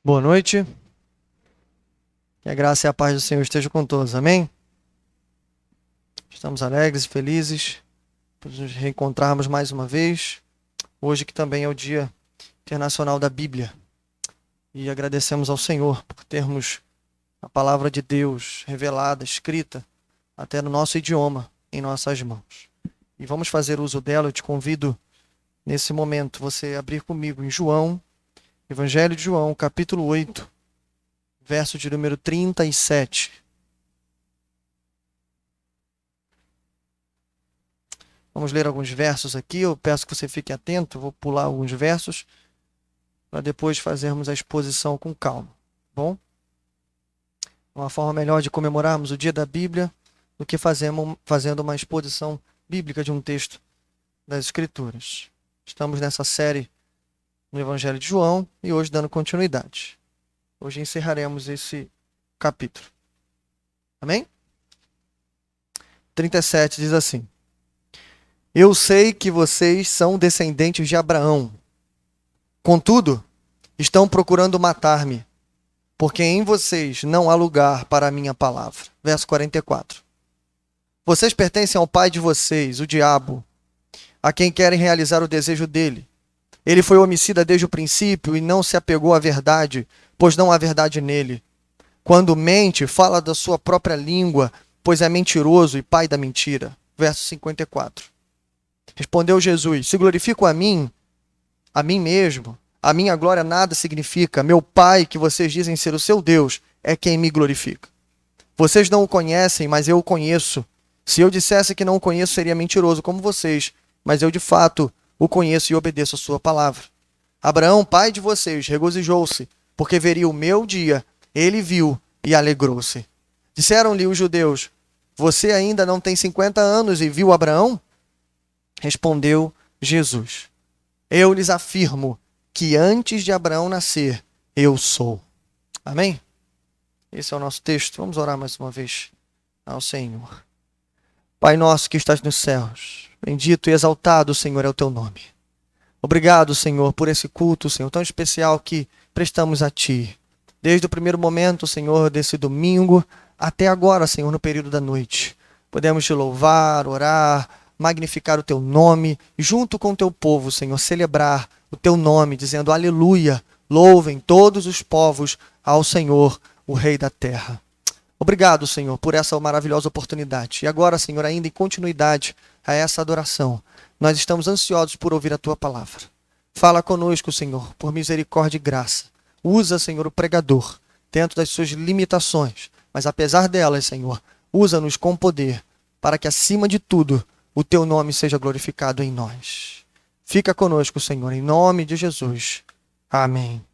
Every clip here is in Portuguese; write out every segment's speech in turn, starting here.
Boa noite. Que a graça e a paz do Senhor estejam com todos. Amém? Estamos alegres e felizes por nos reencontrarmos mais uma vez. Hoje que também é o Dia Internacional da Bíblia. E agradecemos ao Senhor por termos a palavra de Deus revelada, escrita, até no nosso idioma, em nossas mãos. E vamos fazer uso dela. Eu te convido, nesse momento, você abrir comigo em João, Evangelho de João, capítulo 8, verso de número 37. Vamos ler alguns versos aqui. Eu peço que você fique atento. Eu vou pular alguns versos para depois fazermos a exposição com calma. Bom? Uma forma melhor de comemorarmos o dia da Bíblia do que fazendo uma exposição bíblica de um texto das Escrituras. Estamos nessa série no Evangelho de João e hoje dando continuidade. Hoje encerraremos esse capítulo. Amém? 37 diz assim: Eu sei que vocês são descendentes de Abraão. Contudo, estão procurando matar-me, porque em vocês não há lugar para a minha palavra. Verso 44. Vocês pertencem ao pai de vocês, o diabo, a quem querem realizar o desejo dele. Ele foi homicida desde o princípio e não se apegou à verdade, pois não há verdade nele. Quando mente, fala da sua própria língua, pois é mentiroso e pai da mentira. Verso 54. Respondeu Jesus: Se glorifico a mim mesmo, a minha glória nada significa. Meu Pai, que vocês dizem ser o seu Deus, é quem me glorifica. Vocês não o conhecem, mas eu o conheço. Se eu dissesse que não o conheço, seria mentiroso como vocês, mas eu de fato o conheço e obedeço a sua palavra. Abraão, pai de vocês, regozijou-se, porque veria o meu dia. Ele viu e alegrou-se. Disseram-lhe os judeus: Você ainda não tem 50 anos e viu Abraão? Respondeu Jesus: Eu lhes afirmo que antes de Abraão nascer, eu sou. Amém? Esse é o nosso texto. Vamos orar mais uma vez ao Senhor. Pai nosso que estás nos céus, bendito e exaltado, Senhor, é o teu nome. Obrigado, Senhor, por esse culto, Senhor, tão especial que prestamos a Ti. Desde o primeiro momento, Senhor, desse domingo, até agora, Senhor, no período da noite. Podemos Te louvar, orar, magnificar o Teu nome e junto com o Teu povo, Senhor, celebrar o Teu nome, dizendo aleluia, louvem todos os povos ao Senhor, o Rei da terra. Obrigado, Senhor, por essa maravilhosa oportunidade. E agora, Senhor, ainda em continuidade a essa adoração, nós estamos ansiosos por ouvir a Tua palavra. Fala conosco, Senhor, por misericórdia e graça. Usa, Senhor, o pregador, dentro das suas limitações, mas apesar delas, Senhor, usa-nos com poder, para que, acima de tudo, o Teu nome seja glorificado em nós. Fica conosco, Senhor, em nome de Jesus. Amém.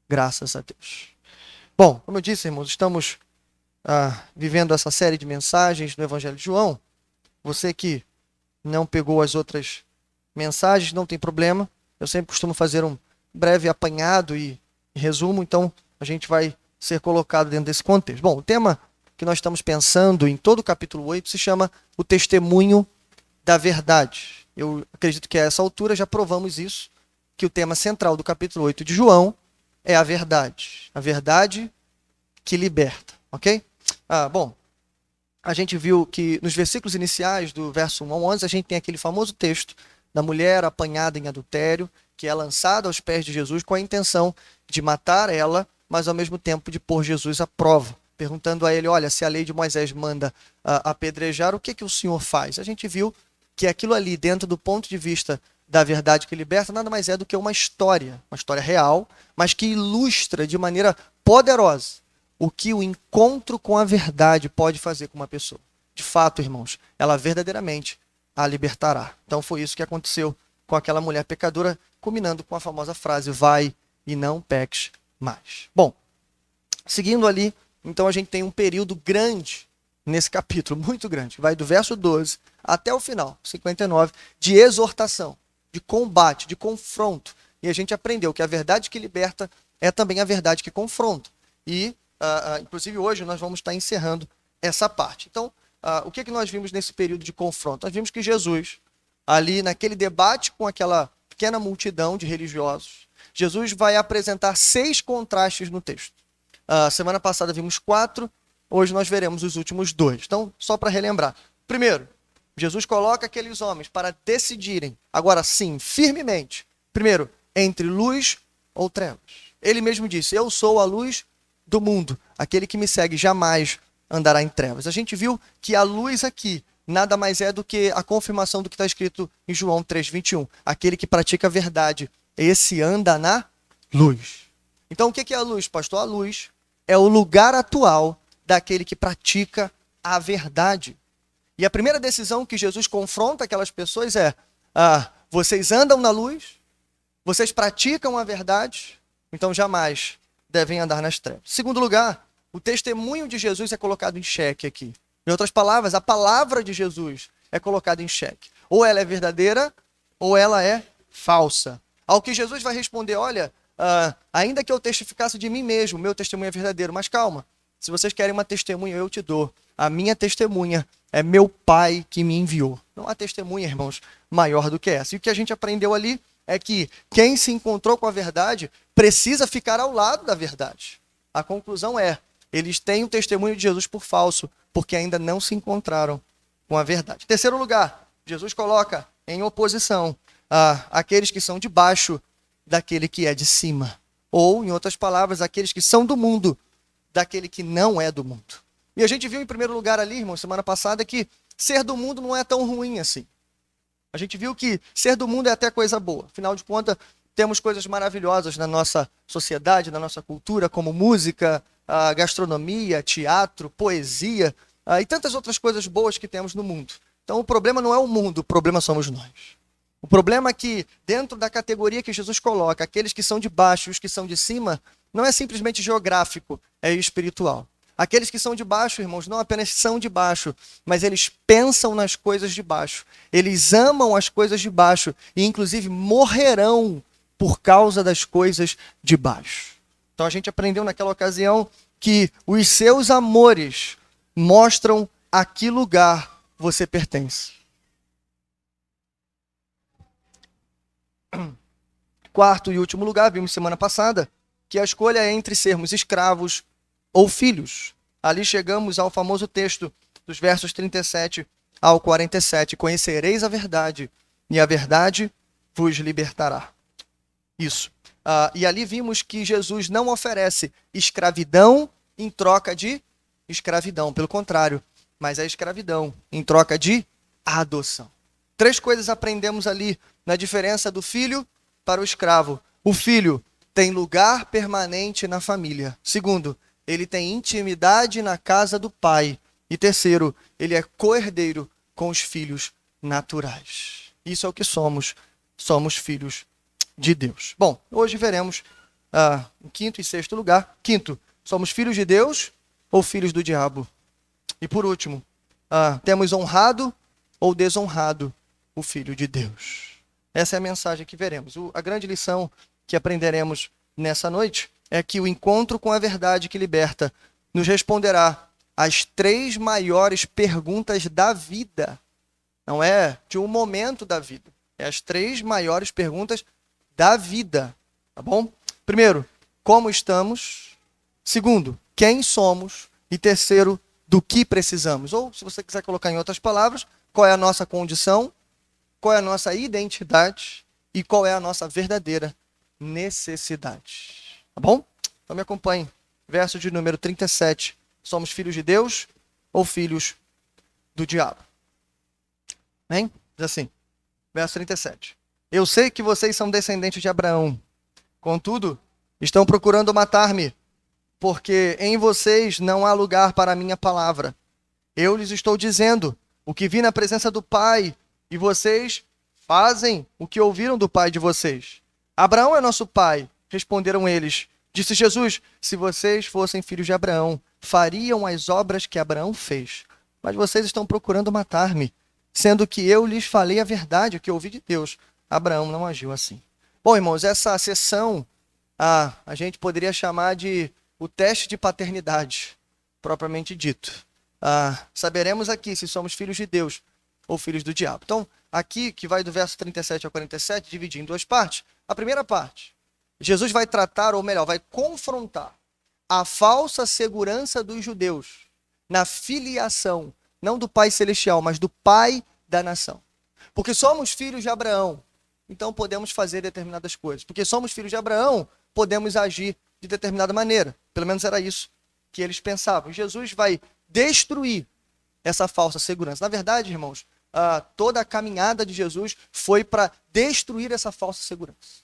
Graças a Deus. Bom, como eu disse, irmãos, estamos vivendo essa série de mensagens no Evangelho de João. Você que não pegou as outras mensagens, não tem problema. Eu sempre costumo fazer um breve apanhado e resumo, então a gente vai ser colocado dentro desse contexto. Bom, o tema que nós estamos pensando em todo o capítulo 8 se chama o testemunho da verdade. Eu acredito que a essa altura já provamos isso, que o tema central do capítulo 8 de João é a verdade. A verdade que liberta, ok? Bom, a gente viu que nos versículos iniciais do verso 1 ao 11, a gente tem aquele famoso texto da mulher apanhada em adultério, que é lançada aos pés de Jesus com a intenção de matar ela, mas ao mesmo tempo de pôr Jesus à prova, perguntando a ele: olha, se a lei de Moisés manda apedrejar, o que o Senhor faz? A gente viu que aquilo ali, dentro do ponto de vista da verdade que liberta, nada mais é do que uma história real, mas que ilustra de maneira poderosa o que o encontro com a verdade pode fazer com uma pessoa. De fato, irmãos, ela verdadeiramente a libertará. Então foi isso que aconteceu com aquela mulher pecadora, culminando com a famosa frase: vai e não peques mais. Bom, seguindo ali, então a gente tem um período grande nesse capítulo, muito grande, que vai do verso 12 até o final, 59, de exortação, de combate, de confronto. E a gente aprendeu que a verdade que liberta é também a verdade que confronta. E inclusive hoje nós vamos estar encerrando essa parte. Então, o que nós vimos nesse período de confronto? Nós vimos que Jesus, ali naquele debate com aquela pequena multidão de religiosos, Jesus vai apresentar 6 contrastes no texto. Semana passada vimos 4, hoje nós veremos os últimos 2. Então, só para relembrar. Primeiro, Jesus coloca aqueles homens para decidirem, agora sim, firmemente, primeiro, entre luz ou trevas. Ele mesmo disse, eu sou a luz do mundo, aquele que me segue jamais andará em trevas. A gente viu que a luz aqui nada mais é do que a confirmação do que está escrito em João 3,21. Aquele que pratica a verdade, esse anda na luz. Então o que é a luz, pastor? A luz é o lugar atual daquele que pratica a verdade. E a primeira decisão que Jesus confronta aquelas pessoas é, vocês andam na luz, vocês praticam a verdade, então jamais devem andar nas trevas. Segundo lugar, o testemunho de Jesus é colocado em xeque aqui. Em outras palavras, a palavra de Jesus é colocada em xeque. Ou ela é verdadeira, ou ela é falsa. Ao que Jesus vai responder, olha, ainda que eu testificasse de mim mesmo, meu testemunho é verdadeiro, mas calma, se vocês querem uma testemunha, eu te dou. A minha testemunha é meu Pai que me enviou. Não há testemunha, irmãos, maior do que essa. E o que a gente aprendeu ali é que quem se encontrou com a verdade precisa ficar ao lado da verdade. A conclusão é, eles têm o testemunho de Jesus por falso, porque ainda não se encontraram com a verdade. Em terceiro lugar, Jesus coloca em oposição aqueles que são de baixo daquele que é de cima. Ou, em outras palavras, aqueles que são do mundo daquele que não é do mundo. E a gente viu em primeiro lugar ali, irmão, semana passada, que ser do mundo não é tão ruim assim. A gente viu que ser do mundo é até coisa boa. Afinal de contas, temos coisas maravilhosas na nossa sociedade, na nossa cultura, como música, gastronomia, teatro, poesia e tantas outras coisas boas que temos no mundo. Então o problema não é o mundo, o problema somos nós. O problema é que, dentro da categoria que Jesus coloca, aqueles que são de baixo e os que são de cima, não é simplesmente geográfico, é espiritual. Aqueles que são de baixo, irmãos, não apenas são de baixo, mas eles pensam nas coisas de baixo. Eles amam as coisas de baixo e, inclusive, morrerão por causa das coisas de baixo. Então, a gente aprendeu naquela ocasião que os seus amores mostram a que lugar você pertence. Quarto e último lugar, vimos semana passada, que a escolha é entre sermos escravos ou filhos. Ali chegamos ao famoso texto dos versos 37 ao 47. Conhecereis a verdade, e a verdade vos libertará. Isso. E ali vimos que Jesus não oferece escravidão em troca de escravidão. Pelo contrário, mas é escravidão em troca de adoção. 3 coisas aprendemos ali na diferença do filho para o escravo. O filho tem lugar permanente na família. Segundo, ele tem intimidade na casa do pai. E terceiro, ele é co-herdeiro com os filhos naturais. Isso é o que somos. Somos filhos de Deus. Bom, hoje veremos em quinto e sexto lugar. Quinto, somos filhos de Deus ou filhos do diabo? E por último, temos honrado ou desonrado o filho de Deus? Essa é a mensagem que veremos. A grande lição que aprenderemos nessa noite é que o encontro com a verdade que liberta nos responderá às 3 maiores perguntas da vida. Não é de um momento da vida. É as 3 maiores perguntas da vida. Tá bom? Primeiro, como estamos? Segundo, quem somos? E terceiro, do que precisamos? Ou, se você quiser colocar em outras palavras, qual é a nossa condição? Qual é a nossa identidade? E qual é a nossa verdadeira necessidade? Tá bom? Então me acompanhe. Verso de número 37. Somos filhos de Deus ou filhos do diabo? Amém? Diz assim. Verso 37. Eu sei que vocês são descendentes de Abraão. Contudo, estão procurando matar-me, porque em vocês não há lugar para a minha palavra. Eu lhes estou dizendo o que vi na presença do Pai, e vocês fazem o que ouviram do pai de vocês. Abraão é nosso pai, responderam eles. Disse Jesus, se vocês fossem filhos de Abraão, fariam as obras que Abraão fez. Mas vocês estão procurando matar-me, sendo que eu lhes falei a verdade, o que ouvi de Deus. Abraão não agiu assim. Bom, irmãos, essa sessão a gente poderia chamar de o teste de paternidade, propriamente dito. Saberemos aqui se somos filhos de Deus ou filhos do diabo. Então, aqui, que vai do verso 37 ao 47, dividir em 2 partes. A primeira parte, Jesus vai tratar, ou melhor, vai confrontar a falsa segurança dos judeus na filiação, não do Pai Celestial, mas do Pai da nação. Porque somos filhos de Abraão, então podemos fazer determinadas coisas. Porque somos filhos de Abraão, podemos agir de determinada maneira. Pelo menos era isso que eles pensavam. E Jesus vai destruir essa falsa segurança. Na verdade, irmãos, toda a caminhada de Jesus foi para destruir essa falsa segurança.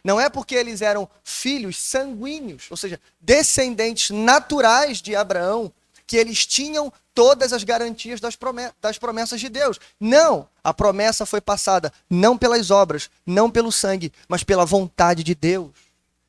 Não é porque eles eram filhos sanguíneos, ou seja, descendentes naturais de Abraão, que eles tinham todas as garantias das promessas de Deus. Não! A promessa foi passada não pelas obras, não pelo sangue, mas pela vontade de Deus.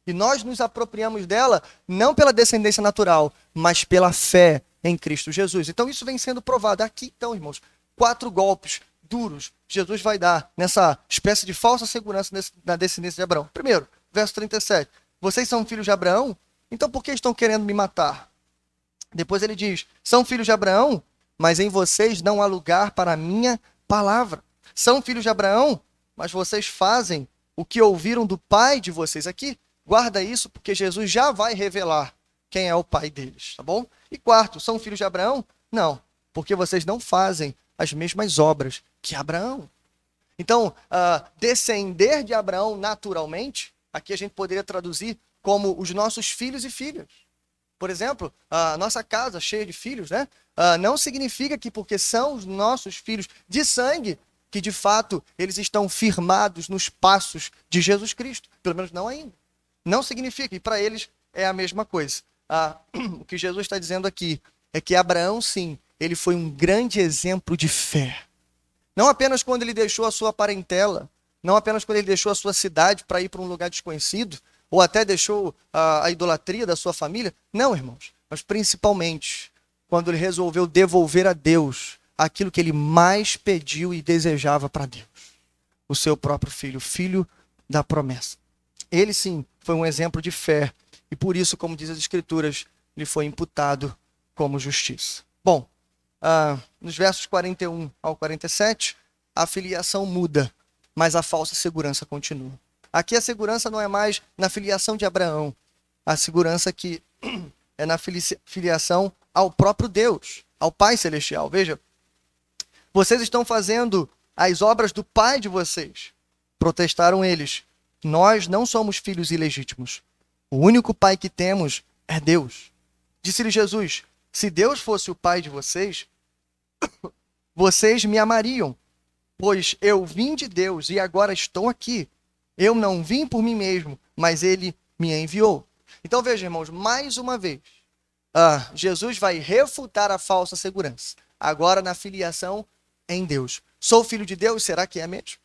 E nós nos apropriamos dela não pela descendência natural, mas pela fé em Cristo Jesus. Então isso vem sendo provado. Aqui, então, irmãos, 4 golpes duros Jesus vai dar nessa espécie de falsa segurança na descendência de Abraão. Primeiro, verso 37. Vocês são filhos de Abraão? Então por que estão querendo me matar? Depois ele diz, são filhos de Abraão, mas em vocês não há lugar para a minha palavra. São filhos de Abraão, mas vocês fazem o que ouviram do pai de vocês. Aqui, guarda isso, porque Jesus já vai revelar quem é o pai deles, tá bom? E quarto, são filhos de Abraão? Não, porque vocês não fazem as mesmas obras que Abraão. Então, descender de Abraão naturalmente, aqui a gente poderia traduzir como os nossos filhos e filhas. Por exemplo, a nossa casa cheia de filhos, né? Não significa que porque são os nossos filhos de sangue, que de fato eles estão firmados nos passos de Jesus Cristo. Pelo menos não ainda. Não significa, e para eles é a mesma coisa. O que Jesus está dizendo aqui é que Abraão, sim, ele foi um grande exemplo de fé. Não apenas quando ele deixou a sua parentela, não apenas quando ele deixou a sua cidade para ir para um lugar desconhecido, ou até deixou a idolatria da sua família. Não, irmãos, mas principalmente quando ele resolveu devolver a Deus aquilo que ele mais pediu e desejava para Deus. O seu próprio filho, o filho da promessa. Ele, sim, foi um exemplo de fé e por isso, como diz as Escrituras, lhe foi imputado como justiça. Bom, nos versos 41 ao 47, a filiação muda, mas a falsa segurança continua. Aqui a segurança não é mais na filiação de Abraão, a segurança que é na filiação ao próprio Deus, ao Pai Celestial. Veja, vocês estão fazendo as obras do Pai de vocês. Protestaram eles. Nós não somos filhos ilegítimos. O único Pai que temos é Deus. Disse-lhe Jesus, se Deus fosse o Pai de vocês, vocês me amariam, pois eu vim de Deus e agora estou aqui. Eu não vim por mim mesmo, mas ele me enviou. Então veja, irmãos, mais uma vez, Jesus vai refutar a falsa segurança. Agora na filiação em Deus. Sou filho de Deus? Será que é mesmo?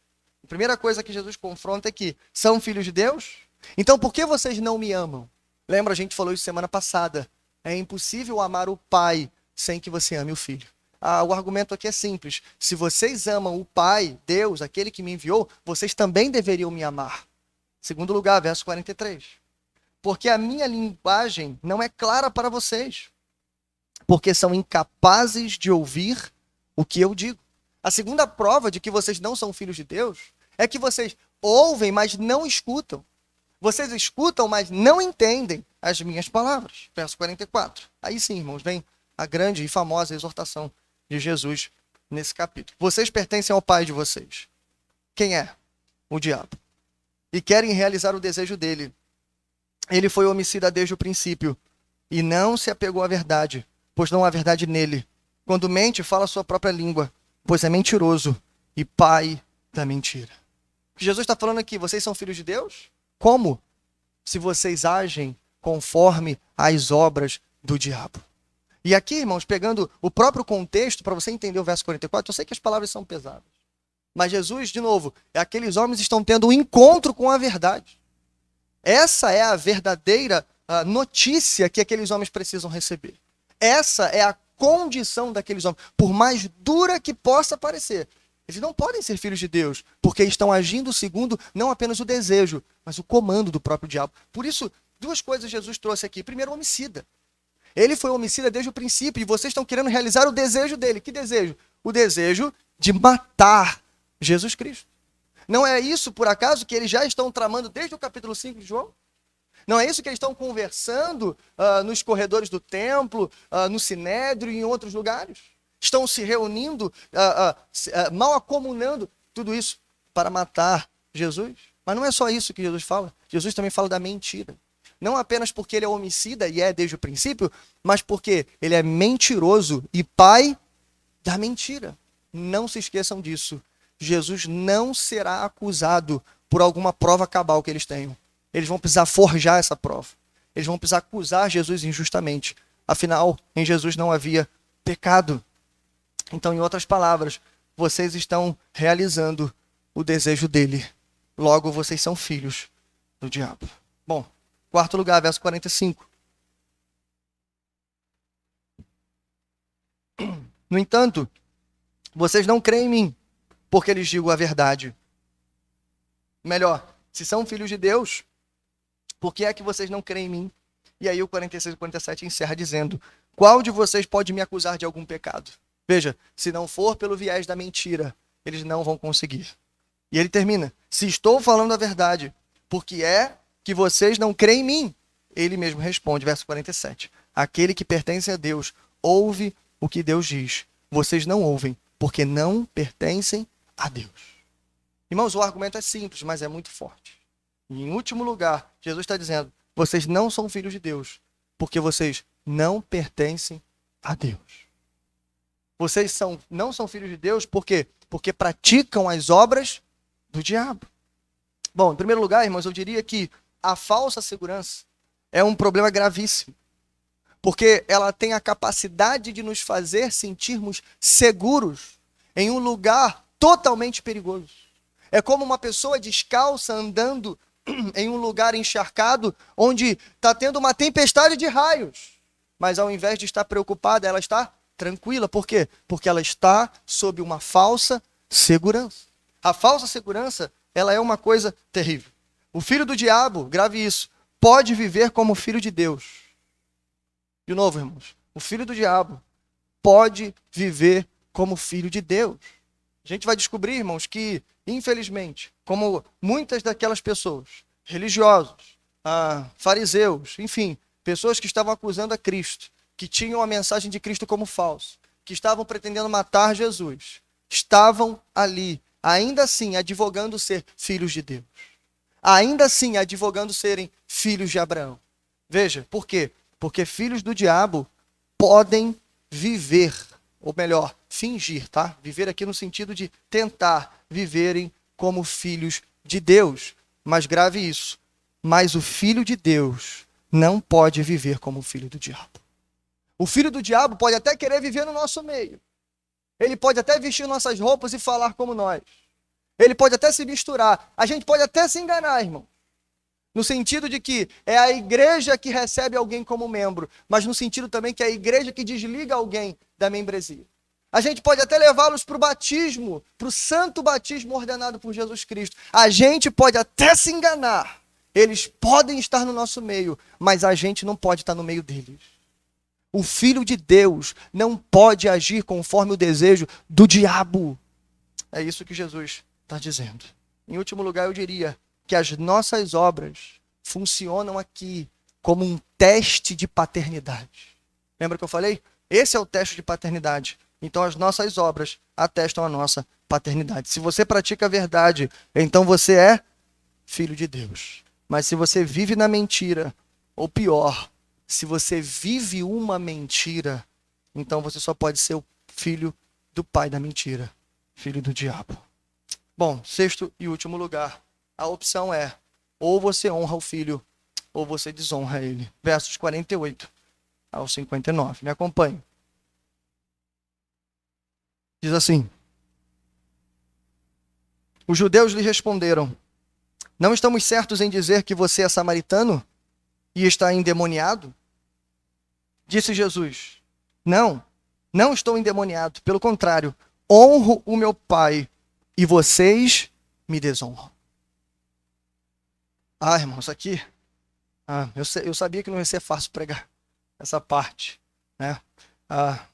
A primeira coisa que Jesus confronta é que são filhos de Deus? Então por que vocês não me amam? Lembra, a gente falou isso semana passada. É impossível amar o Pai sem que você ame o Filho. O argumento aqui é simples. Se vocês amam o Pai, Deus, aquele que me enviou, vocês também deveriam me amar. Segundo lugar, verso 43. Porque a minha linguagem não é clara para vocês. Porque são incapazes de ouvir o que eu digo. A segunda prova de que vocês não são filhos de Deus é que vocês ouvem, mas não escutam. Vocês escutam, mas não entendem as minhas palavras. Verso 44. Aí sim, irmãos, vem a grande e famosa exortação de Jesus nesse capítulo. Vocês pertencem ao pai de vocês. Quem é? O diabo. E querem realizar o desejo dele. Ele foi homicida desde o princípio e não se apegou à verdade, pois não há verdade nele. Quando mente, fala a sua própria língua, pois é mentiroso e pai da mentira. O que Jesus está falando aqui, vocês são filhos de Deus? Como? Se vocês agem conforme as obras do diabo. E aqui, irmãos, pegando o próprio contexto, para você entender o verso 44, eu sei que as palavras são pesadas. Mas Jesus, de novo, aqueles homens estão tendo um encontro com a verdade. Essa é a verdadeira notícia que aqueles homens precisam receber. Essa é a condição daqueles homens. Por mais dura que possa parecer, eles não podem ser filhos de Deus, porque estão agindo segundo não apenas o desejo, mas o comando do próprio diabo. Por isso, duas coisas Jesus trouxe aqui. Primeiro, o homicida. Ele foi homicida desde o princípio e vocês estão querendo realizar o desejo dele. Que desejo? O desejo de matar Jesus Cristo. Não é isso, por acaso, que eles já estão tramando desde o capítulo 5 de João? Não é isso que eles estão conversando nos corredores do templo, no Sinédrio e em outros lugares? Estão se reunindo, mal acomunando, tudo isso para matar Jesus? Mas não é só isso que Jesus fala. Jesus também fala da mentira. Não apenas porque ele é homicida, e é desde o princípio, mas porque ele é mentiroso e pai da mentira. Não se esqueçam disso. Jesus não será acusado por alguma prova cabal que eles tenham. Eles vão precisar forjar essa prova. Eles vão precisar acusar Jesus injustamente. Afinal, em Jesus não havia pecado. Então, em outras palavras, vocês estão realizando o desejo dele. Logo, vocês são filhos do diabo. Bom, quarto lugar, verso 45. No entanto, vocês não creem em mim, porque lhes digo a verdade. Melhor, se são filhos de Deus, por que é que vocês não creem em mim? E aí o 46 e 47 encerra dizendo: qual de vocês pode me acusar de algum pecado? Veja, se não for pelo viés da mentira, eles não vão conseguir. E ele termina: se estou falando a verdade, por que é que vocês não creem em mim? Ele mesmo responde, verso 47. Aquele que pertence a Deus ouve o que Deus diz. Vocês não ouvem, porque não pertencem a Deus. Irmãos, o argumento é simples, mas é muito forte. E em último lugar, Jesus está dizendo: vocês não são filhos de Deus, porque vocês não pertencem a Deus. Vocês não são filhos de Deus por quê? Porque praticam as obras do diabo. Bom, em primeiro lugar, irmãos, eu diria que a falsa segurança é um problema gravíssimo, porque ela tem a capacidade de nos fazer sentirmos seguros em um lugar totalmente perigoso. É como uma pessoa descalça andando em um lugar encharcado, onde está tendo uma tempestade de raios, mas ao invés de estar preocupada, ela está tranquila. Por quê? Porque ela está sob uma falsa segurança. A falsa segurança, ela é uma coisa terrível. O filho do diabo, grave isso, pode viver como filho de Deus. De novo, irmãos, o filho do diabo pode viver como filho de Deus. A gente vai descobrir, irmãos, que, infelizmente, como muitas daquelas pessoas, religiosos, fariseus, enfim, pessoas que estavam acusando a Cristo, que tinham a mensagem de Cristo como falsa, que estavam pretendendo matar Jesus, estavam ali, ainda assim, advogando ser filhos de Deus. Ainda assim, advogando serem filhos de Abraão. Veja, por quê? Porque filhos do diabo podem viver, ou melhor, fingir, tá? Viver aqui no sentido de tentar viverem como filhos de Deus. Mas grave isso. Mas o filho de Deus não pode viver como filho do diabo. O filho do diabo pode até querer viver no nosso meio. Ele pode até vestir nossas roupas e falar como nós. Ele pode até se misturar. A gente pode até se enganar, irmão. No sentido de que é a igreja que recebe alguém como membro, mas no sentido também que é a igreja que desliga alguém da membresia. A gente pode até levá-los para o batismo, para o santo batismo ordenado por Jesus Cristo. A gente pode até se enganar. Eles podem estar no nosso meio, mas a gente não pode estar no meio deles. O Filho de Deus não pode agir conforme o desejo do diabo. É isso que Jesus está dizendo. Em último lugar, eu diria que as nossas obras funcionam aqui como um teste de paternidade. Lembra que eu falei? Esse é o teste de paternidade. Então as nossas obras atestam a nossa paternidade. Se você pratica a verdade, então você é filho de Deus. Mas se você vive na mentira, ou pior, se você vive uma mentira, então você só pode ser o filho do pai da mentira, filho do diabo. Bom, sexto e último lugar, a opção é: ou você honra o filho, ou você desonra ele. Versos 48 ao 59. Me acompanhe. Diz assim: os judeus lhe responderam: não estamos certos em dizer que você é samaritano e está endemoniado? Disse Jesus: não, não estou endemoniado. Pelo contrário, honro o meu Pai e vocês me desonram. Irmãos, aqui, eu sabia que não ia ser fácil pregar essa parte, né?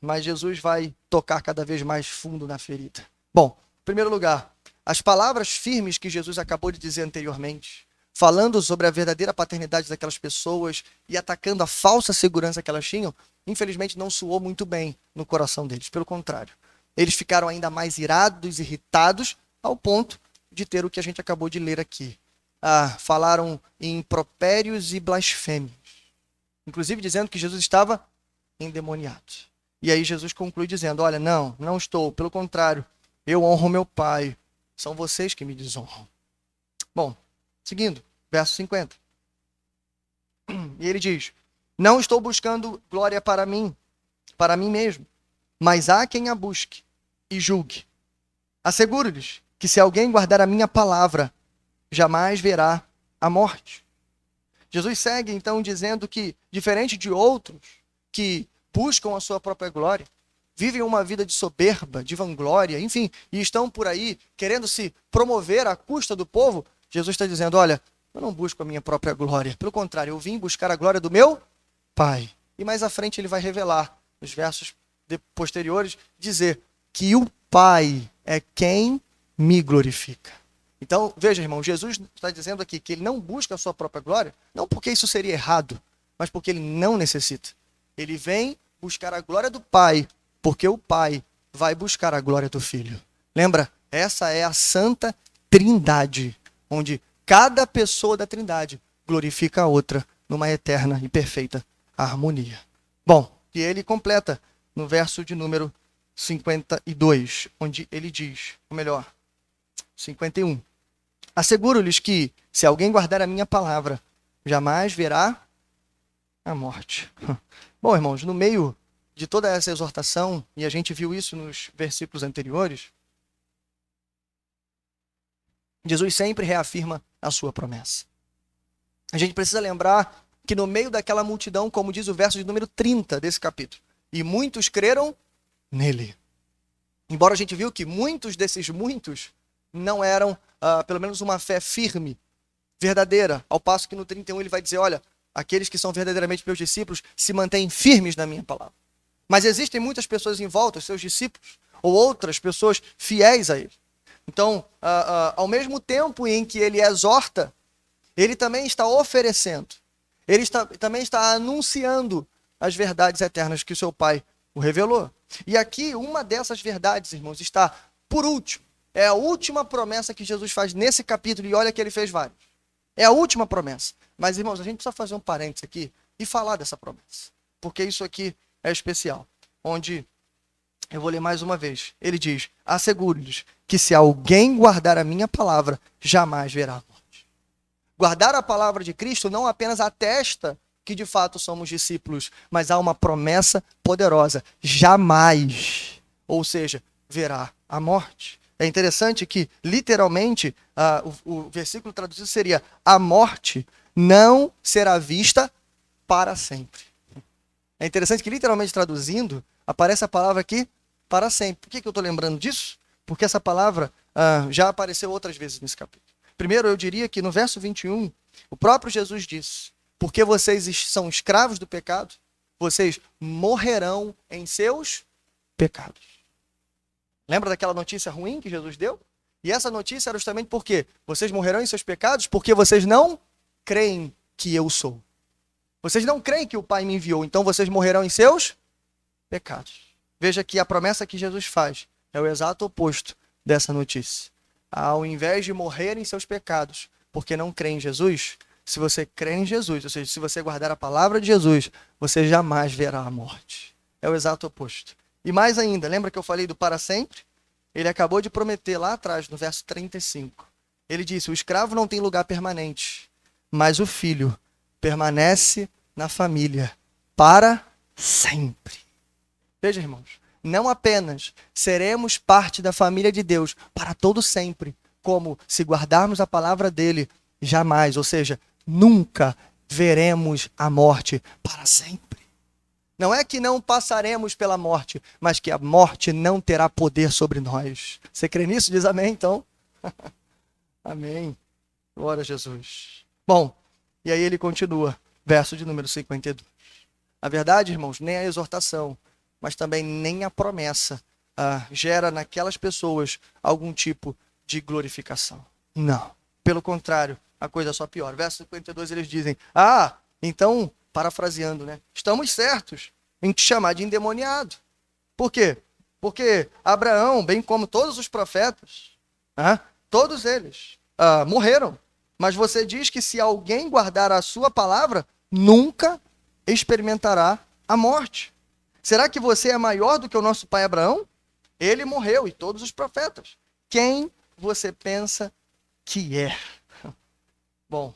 Mas Jesus vai tocar cada vez mais fundo na ferida. Bom, em primeiro lugar, as palavras firmes que Jesus acabou de dizer anteriormente falando sobre a verdadeira paternidade daquelas pessoas e atacando a falsa segurança que elas tinham, infelizmente não soou muito bem no coração deles. Pelo contrário, eles ficaram ainda mais irados, irritados, ao ponto de ter o que a gente acabou de ler aqui. Falaram em impropérios e blasfêmias, inclusive dizendo que Jesus estava endemoniado. E aí Jesus conclui dizendo, olha, não estou, pelo contrário, eu honro meu Pai, são vocês que me desonram. Bom, seguindo, verso 50. E ele diz, não estou buscando glória para mim mesmo, mas há quem a busque e julgue. Asseguro-lhes que se alguém guardar a minha palavra, jamais verá a morte. Jesus segue então dizendo que, diferente de outros que buscam a sua própria glória, vivem uma vida de soberba, de vanglória, enfim, e estão por aí querendo se promover à custa do povo, Jesus está dizendo, olha, eu não busco a minha própria glória, pelo contrário, eu vim buscar a glória do meu Pai. E mais à frente ele vai revelar, nos versos posteriores, dizer que o Pai é quem me glorifica. Então, veja, irmão, Jesus está dizendo aqui que ele não busca a sua própria glória, não porque isso seria errado, mas porque ele não necessita. Ele vem buscar a glória do Pai, porque o Pai vai buscar a glória do Filho. Lembra? Essa é a Santa Trindade, onde cada pessoa da Trindade glorifica a outra numa eterna e perfeita harmonia. Bom, e ele completa no verso de número 52, onde ele diz, ou melhor, 51. Asseguro-lhes que, se alguém guardar a minha palavra, jamais verá a morte. Bom, irmãos, no meio de toda essa exortação, e a gente viu isso nos versículos anteriores, Jesus sempre reafirma a sua promessa. A gente precisa lembrar que no meio daquela multidão, como diz o verso de número 30 desse capítulo, e muitos creram nele. Embora a gente viu que muitos desses muitos não eram, pelo menos, uma fé firme, verdadeira, ao passo que no 31 ele vai dizer, olha, aqueles que são verdadeiramente meus discípulos se mantêm firmes na minha palavra. Mas existem muitas pessoas em volta, seus discípulos, ou outras pessoas fiéis a ele. Então, ao mesmo tempo em que ele exorta, ele também está oferecendo, ele também está anunciando as verdades eternas que o seu Pai o revelou. E aqui, uma dessas verdades, irmãos, está por último. É a última promessa que Jesus faz nesse capítulo, e olha que ele fez vários. É a última promessa. Mas, irmãos, a gente precisa fazer um parênteses aqui e falar dessa promessa. Porque isso aqui é especial. Onde, eu vou ler mais uma vez, ele diz, asseguro-lhes que se alguém guardar a minha palavra, jamais verá a morte. Guardar a palavra de Cristo não apenas atesta que de fato somos discípulos, mas há uma promessa poderosa, jamais, ou seja, verá a morte. É interessante que, literalmente, o versículo traduzido seria, a morte não será vista para sempre. É interessante que, literalmente traduzindo, aparece a palavra aqui, para sempre. Por que eu estou lembrando disso? Porque essa palavra já apareceu outras vezes nesse capítulo. Primeiro, eu diria que no verso 21, o próprio Jesus disse, porque vocês são escravos do pecado, vocês morrerão em seus pecados. Lembra daquela notícia ruim que Jesus deu? E essa notícia era justamente porque vocês morrerão em seus pecados porque vocês não creem que eu sou. Vocês não creem que o Pai me enviou, então vocês morrerão em seus pecados. Veja que a promessa que Jesus faz é o exato oposto dessa notícia. Ao invés de morrer em seus pecados porque não crê em Jesus, se você crê em Jesus, ou seja, se você guardar a palavra de Jesus, você jamais verá a morte. É o exato oposto. E mais ainda, lembra que eu falei do para sempre? Ele acabou de prometer lá atrás, no verso 35. Ele disse, o escravo não tem lugar permanente, mas o filho permanece na família para sempre. Veja, irmãos, não apenas seremos parte da família de Deus para todo sempre, como se guardarmos a palavra dele, jamais, ou seja, nunca veremos a morte para sempre. Não é que não passaremos pela morte, mas que a morte não terá poder sobre nós. Você crê nisso? Diz amém, então. Amém. Glória a Jesus. Bom, e aí ele continua, verso de número 52. A verdade, irmãos, nem a exortação, mas também nem a promessa gera naquelas pessoas algum tipo de glorificação. Não. Pelo contrário, a coisa só piora. Verso 52 eles dizem, então, parafraseando, né? Estamos certos em te chamar de endemoniado. Por quê? Porque Abraão, bem como todos os profetas, todos eles morreram. Mas você diz que se alguém guardar a sua palavra, nunca experimentará a morte. Será que você é maior do que o nosso pai Abraão? Ele morreu e todos os profetas. Quem você pensa que é? Bom,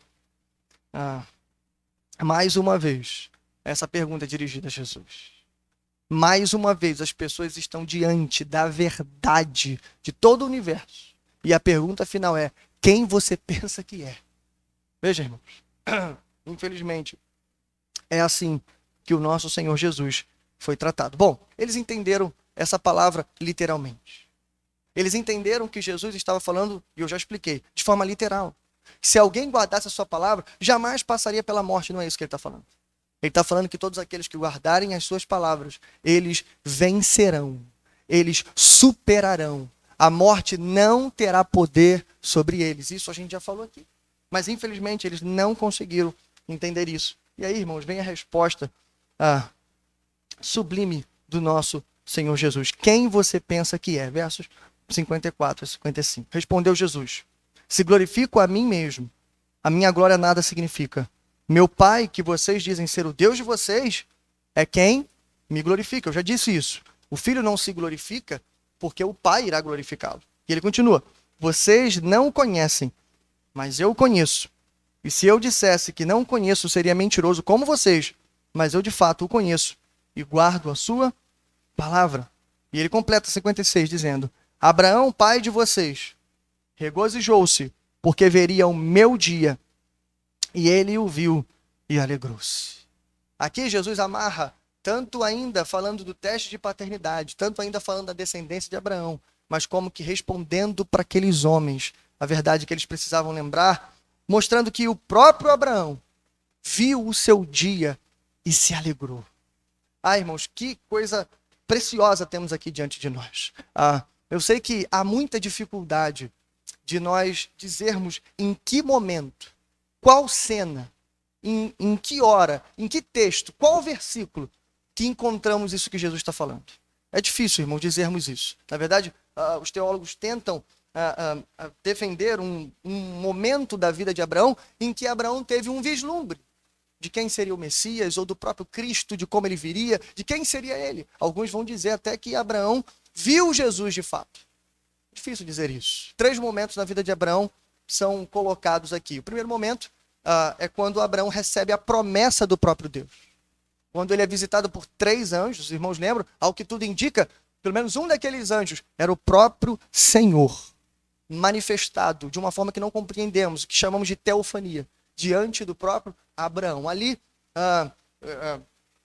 mais uma vez, essa pergunta é dirigida a Jesus. Mais uma vez, as pessoas estão diante da verdade de todo o universo. E a pergunta final é, quem você pensa que é? Veja, irmãos, infelizmente, é assim que o nosso Senhor Jesus foi tratado. Bom, eles entenderam essa palavra literalmente. Eles entenderam que Jesus estava falando, e eu já expliquei, de forma literal. Se alguém guardasse a sua palavra, jamais passaria pela morte, não é isso que ele está falando. Ele está falando que todos aqueles que guardarem as suas palavras, eles vencerão, eles superarão. A morte não terá poder sobre eles. Isso a gente já falou aqui. Mas, infelizmente, eles não conseguiram entender isso. E aí, irmãos, vem a resposta sublime do nosso Senhor Jesus. Quem você pensa que é? Versos 54 a 55. Respondeu Jesus, se glorifico a mim mesmo, a minha glória nada significa. Meu Pai, que vocês dizem ser o Deus de vocês, é quem me glorifica. Eu já disse isso. O Filho não se glorifica porque o Pai irá glorificá-lo. E ele continua, vocês não o conhecem, mas eu o conheço. E se eu dissesse que não o conheço, seria mentiroso como vocês, mas eu de fato o conheço e guardo a sua palavra. E ele completa 56 dizendo, Abraão, pai de vocês, regozijou-se porque veria o meu dia, e ele o viu e alegrou-se. Aqui Jesus amarra, tanto ainda falando do teste de paternidade, tanto ainda falando da descendência de Abraão, mas como que respondendo para aqueles homens a verdade que eles precisavam lembrar, mostrando que o próprio Abraão viu o seu dia e se alegrou. Irmãos, que coisa preciosa temos aqui diante de nós. Eu sei que há muita dificuldade de nós dizermos em que momento, qual cena, em que hora, em que texto, qual versículo que encontramos isso que Jesus está falando. É difícil, irmãos, dizermos isso. Na verdade, os teólogos tentam defender um momento da vida de Abraão em que Abraão teve um vislumbre de quem seria o Messias, ou do próprio Cristo, de como ele viria, de quem seria ele. Alguns vão dizer até que Abraão viu Jesus de fato. Difícil dizer isso. 3 momentos na vida de Abraão são colocados aqui. O primeiro momento é quando Abraão recebe a promessa do próprio Deus. Quando ele é visitado por 3 anjos, os irmãos lembram? Ao que tudo indica, pelo menos um daqueles anjos era o próprio Senhor, manifestado de uma forma que não compreendemos, que chamamos de teofania, diante do próprio Abraão. Ali,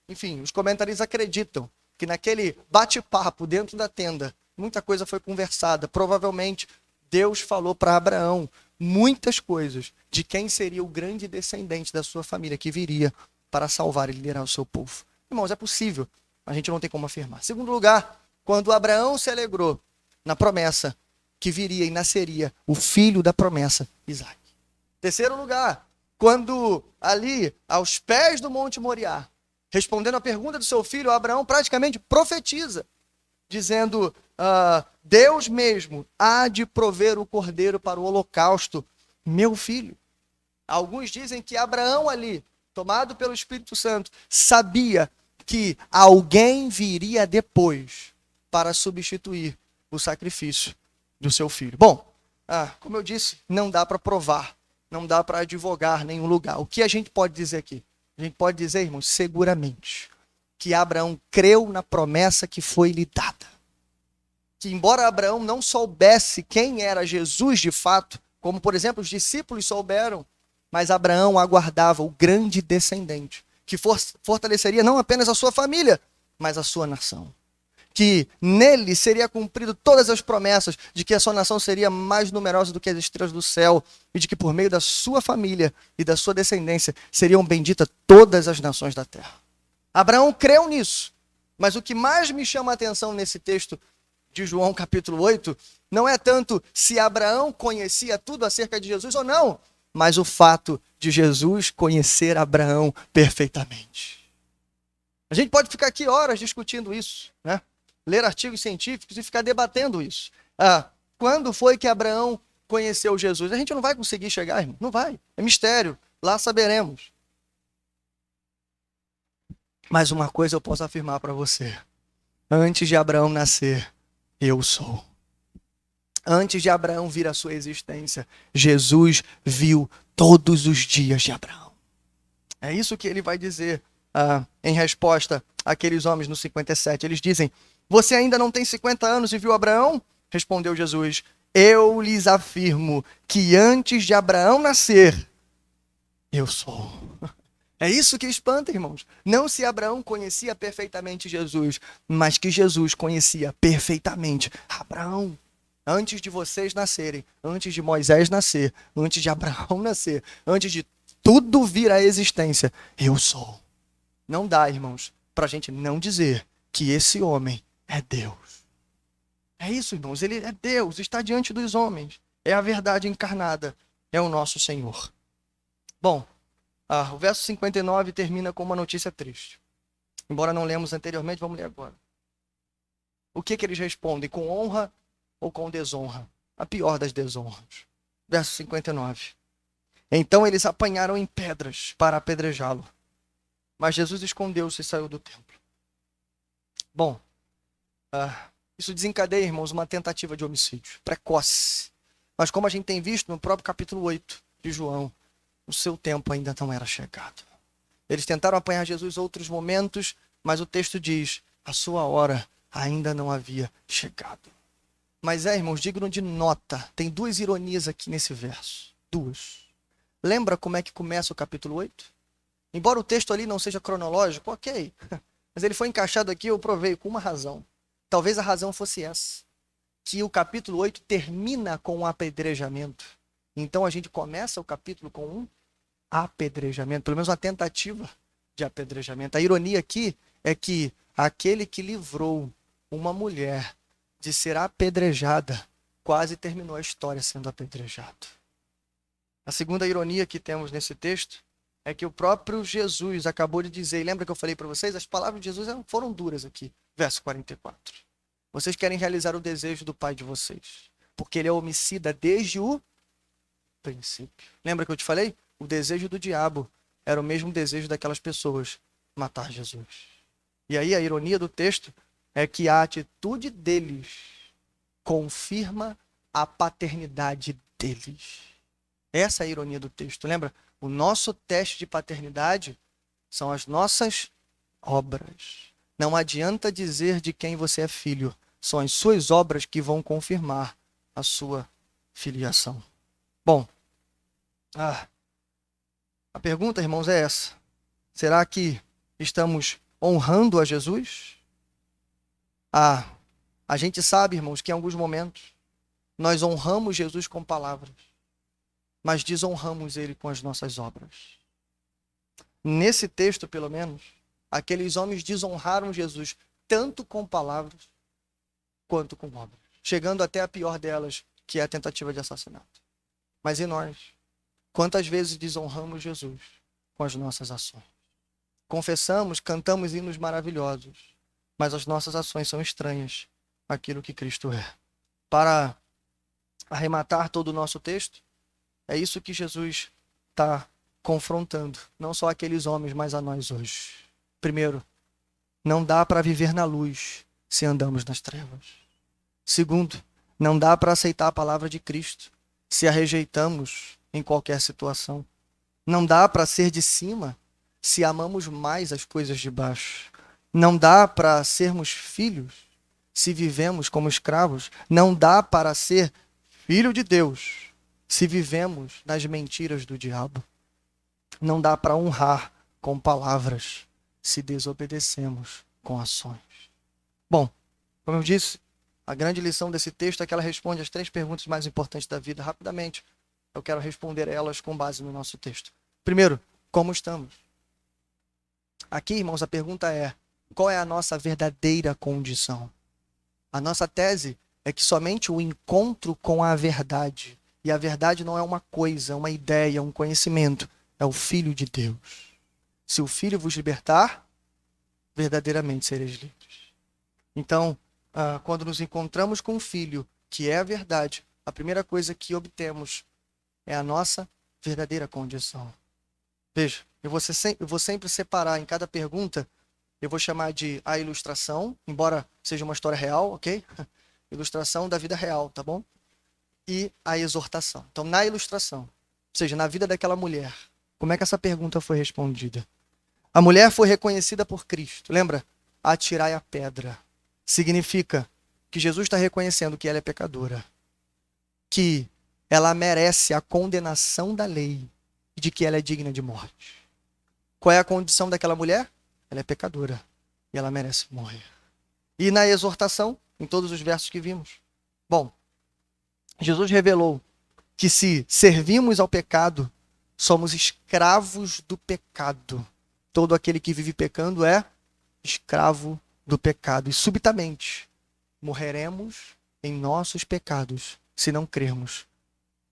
enfim, os comentaristas acreditam que naquele bate-papo dentro da tenda, muita coisa foi conversada. Provavelmente, Deus falou para Abraão muitas coisas de quem seria o grande descendente da sua família que viria para salvar e liderar o seu povo. Irmãos, é possível, a gente não tem como afirmar. Segundo lugar, quando Abraão se alegrou na promessa que viria e nasceria o filho da promessa, Isaque. Terceiro lugar, quando ali, aos pés do Monte Moriá, respondendo à pergunta do seu filho, Abraão praticamente profetiza, dizendo, Deus mesmo há de prover o cordeiro para o holocausto, meu filho. Alguns dizem que Abraão ali, tomado pelo Espírito Santo, sabia que alguém viria depois para substituir o sacrifício do seu filho. Bom, como eu disse, não dá para provar, não dá para advogar nenhum lugar. O que a gente pode dizer aqui? A gente pode dizer, irmãos, seguramente, que Abraão creu na promessa que foi lhe dada. Que embora Abraão não soubesse quem era Jesus de fato, como por exemplo os discípulos souberam, mas Abraão aguardava o grande descendente, que fortaleceria não apenas a sua família, mas a sua nação. Que nele seria cumprido todas as promessas de que a sua nação seria mais numerosa do que as estrelas do céu e de que por meio da sua família e da sua descendência seriam benditas todas as nações da terra. Abraão creu nisso, mas o que mais me chama a atenção nesse texto de João capítulo 8 não é tanto se Abraão conhecia tudo acerca de Jesus ou não, mas o fato de Jesus conhecer Abraão perfeitamente. A gente pode ficar aqui horas discutindo isso, né? Ler artigos científicos e ficar debatendo isso. Quando foi que Abraão conheceu Jesus? A gente não vai conseguir chegar, irmão. Não vai. É mistério. Lá saberemos. Mas uma coisa eu posso afirmar para você. Antes de Abraão nascer, eu sou. Antes de Abraão vir à sua existência, Jesus viu todos os dias de Abraão. É isso que ele vai dizer em resposta àqueles homens no 57. Eles dizem, você ainda não tem 50 anos e viu Abraão? Respondeu Jesus, eu lhes afirmo que antes de Abraão nascer, eu sou. É isso que espanta, irmãos. Não se Abraão conhecia perfeitamente Jesus, mas que Jesus conhecia perfeitamente Abraão. Antes de vocês nascerem, antes de Moisés nascer, antes de Abraão nascer, antes de tudo vir à existência, eu sou. Não dá, irmãos, para a gente não dizer que esse homem é Deus. É isso, irmãos, ele é Deus, está diante dos homens. É a verdade encarnada, é o nosso Senhor. Bom, o verso 59 termina com uma notícia triste. Embora não lemos anteriormente, vamos ler agora. O que eles respondem? Com honra ou com desonra? A pior das desonras. Verso 59. Então eles apanharam em pedras para apedrejá-lo. Mas Jesus escondeu-se e saiu do templo. Bom, isso desencadeia, irmãos, uma tentativa de homicídio precoce. Mas como a gente tem visto no próprio capítulo 8 de João, o seu tempo ainda não era chegado. Eles tentaram apanhar Jesus em outros momentos, mas o texto diz, a sua hora ainda não havia chegado. Mas irmãos, digno de nota, tem duas ironias aqui nesse verso. Duas. Lembra como é que começa o capítulo 8? Embora o texto ali não seja cronológico, ok. Mas ele foi encaixado aqui, eu provei, com uma razão. Talvez a razão fosse essa. Que o capítulo 8 termina com um apedrejamento. Então a gente começa o capítulo com um apedrejamento, pelo menos uma tentativa de apedrejamento. A ironia aqui é que aquele que livrou uma mulher de ser apedrejada quase terminou a história sendo apedrejado. A segunda ironia que temos nesse texto é que o próprio Jesus acabou de dizer, e lembra que eu falei para vocês? As palavras de Jesus foram duras aqui, verso 44. Vocês querem realizar o desejo do pai de vocês, porque ele é homicida desde o princípio. Lembra que eu te falei? O desejo do diabo era o mesmo desejo daquelas pessoas, matar Jesus. E aí a ironia do texto é que a atitude deles confirma a paternidade deles. Essa é a ironia do texto. Lembra? O nosso teste de paternidade são as nossas obras. Não adianta dizer de quem você é filho. São as suas obras que vão confirmar a sua filiação. Bom, a pergunta, irmãos, é essa. Será que estamos honrando a Jesus? A gente sabe, irmãos, que em alguns momentos nós honramos Jesus com palavras, mas desonramos ele com as nossas obras. Nesse texto, pelo menos, aqueles homens desonraram Jesus tanto com palavras quanto com obras, chegando até a pior delas, que é a tentativa de assassinato. Mas e nós? Quantas vezes desonramos Jesus com as nossas ações? Confessamos, cantamos hinos maravilhosos, mas as nossas ações são estranhas àquilo que Cristo é. Para arrematar todo o nosso texto, é isso que Jesus está confrontando, não só aqueles homens, mas a nós hoje. Primeiro, não dá para viver na luz se andamos nas trevas. Segundo, não dá para aceitar a palavra de Cristo se a rejeitamos em qualquer situação. Não dá para ser de cima se amamos mais as coisas de baixo. Não dá para sermos filhos se vivemos como escravos. Não dá para ser filho de Deus se vivemos nas mentiras do diabo. Não dá para honrar com palavras se desobedecemos com ações. Bom, como eu disse, a grande lição desse texto é que ela responde as 3 perguntas mais importantes da vida rapidamente. Eu quero responder elas com base no nosso texto. Primeiro, como estamos? Aqui, irmãos, a pergunta é: qual é a nossa verdadeira condição? A nossa tese é que somente o encontro com a verdade E a verdade não é uma coisa, uma ideia, um conhecimento. É o Filho de Deus. Se o Filho vos libertar, verdadeiramente sereis livres. Então, quando nos encontramos com o Filho, que é a verdade, a primeira coisa que obtemos é a nossa verdadeira condição. Veja, eu vou sempre separar em cada pergunta, eu vou chamar de a ilustração, embora seja uma história real, ok? Ilustração da vida real, tá bom? E a exortação. Então, na ilustração, ou seja, na vida daquela mulher, como é que essa pergunta foi respondida? A mulher foi reconhecida por Cristo. Lembra? Atirai a pedra. Significa que Jesus está reconhecendo que ela é pecadora, que ela merece a condenação da lei e de que ela é digna de morte. Qual é a condição daquela mulher? Ela é pecadora e ela merece morrer. E na exortação, em todos os versos que vimos. Bom, Jesus revelou que se servimos ao pecado, somos escravos do pecado. Todo aquele que vive pecando é escravo do pecado. E subitamente morreremos em nossos pecados se não crermos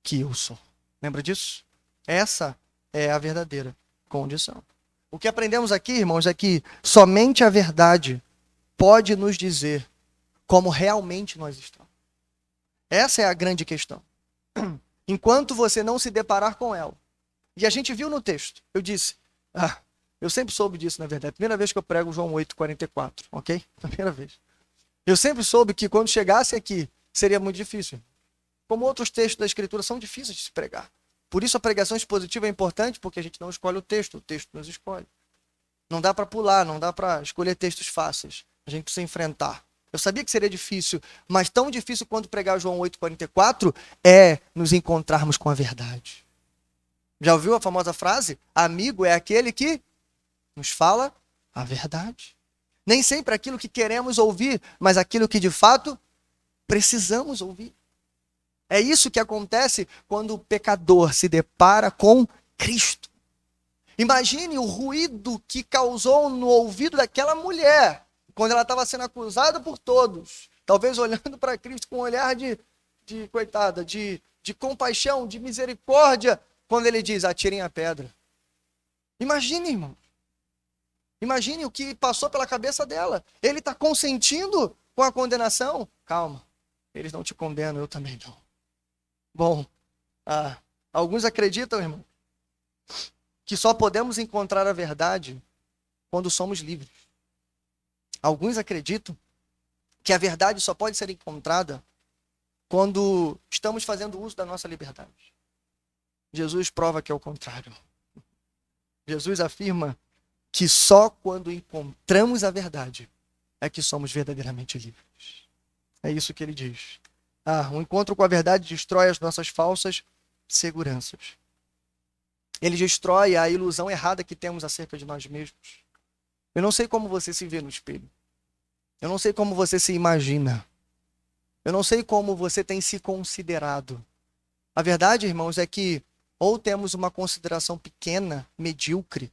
que eu sou. Lembra disso? Essa é a verdadeira condição. O que aprendemos aqui, irmãos, é que somente a verdade pode nos dizer como realmente nós estamos. Essa é a grande questão. Enquanto você não se deparar com ela, e a gente viu no texto, eu disse, eu sempre soube disso, na verdade, primeira vez que eu prego João 8,44, ok? Primeira vez. Eu sempre soube que quando chegasse aqui, seria muito difícil. Como outros textos da Escritura são difíceis de se pregar. Por isso a pregação expositiva é importante, porque a gente não escolhe o texto nos escolhe. Não dá para pular, não dá para escolher textos fáceis. A gente precisa enfrentar. Eu sabia que seria difícil, mas tão difícil quanto pregar João 8,44 é nos encontrarmos com a verdade. Já ouviu a famosa frase? Amigo é aquele que nos fala a verdade. Nem sempre aquilo que queremos ouvir, mas aquilo que de fato precisamos ouvir. É isso que acontece quando o pecador se depara com Cristo. Imagine o ruído que causou no ouvido daquela mulher quando ela estava sendo acusada por todos, talvez olhando para Cristo com um olhar de coitada, de compaixão, de misericórdia, quando ele diz, atirem a pedra. Imagine, irmão. Imagine o que passou pela cabeça dela. Ele está consentindo com a condenação? Calma, eles não te condenam, eu também não. Bom, alguns acreditam, irmão, que só podemos encontrar a verdade quando somos livres. Alguns acreditam que a verdade só pode ser encontrada quando estamos fazendo uso da nossa liberdade. Jesus prova que é o contrário. Jesus afirma que só quando encontramos a verdade é que somos verdadeiramente livres. É isso que ele diz. O encontro com a verdade destrói as nossas falsas seguranças. Ele destrói a ilusão errada que temos acerca de nós mesmos. Eu não sei como você se vê no espelho. Eu não sei como você se imagina. Eu não sei como você tem se considerado. A verdade, irmãos, é que ou temos uma consideração pequena, medíocre,